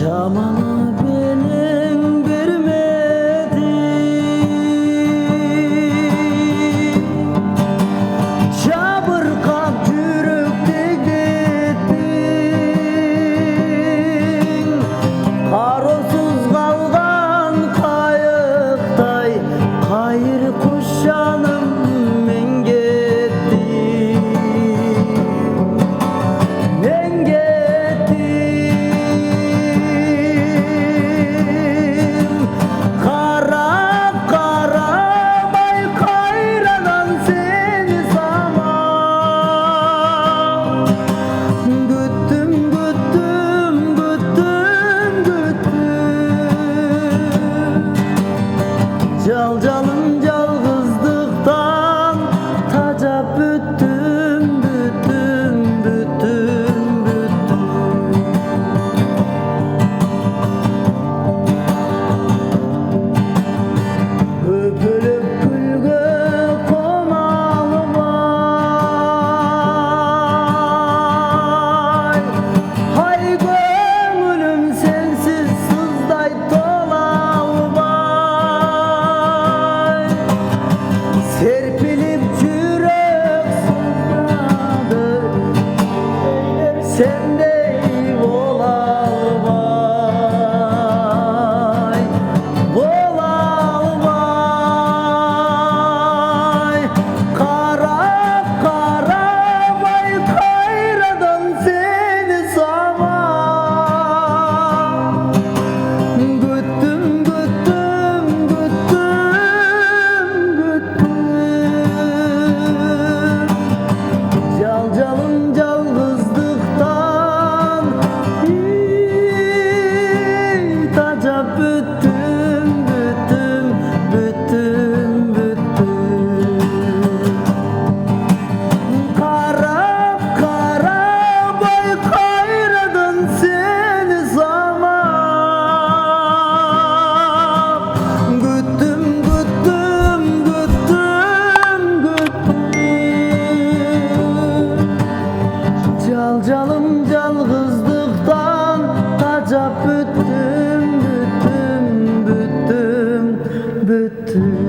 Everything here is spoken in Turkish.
Camanı benim vermedi, çabırkap yürükte gittin. Karosuz kalgan kayıktay kayır kuşanım men gittim. Men gittim. Kara kara bay kayradan seni zaman. Güttüm güttüm güttüm güttüm. Calcalım calgızlıktan taca büttüm büttüm büttüm büttüm. Öpülüp gülge konalı vay. Hay gönlüm sensiz sızday dolalı vay. Serpilip çürek sızladı sende olalı vay. Olalı vay. Kara kara vay kayradan seni zaman. Güttüm güttüm güttüm güttüm. Calcalım calgızlıktan taca büttüm büttüm büttüm büttüm. Kara kara bay kayradan seni zaman. Güttüm güttüm güttüm güttüm. Calcalım calgızlıktan taca büttüm büttüm büttüm büttüm.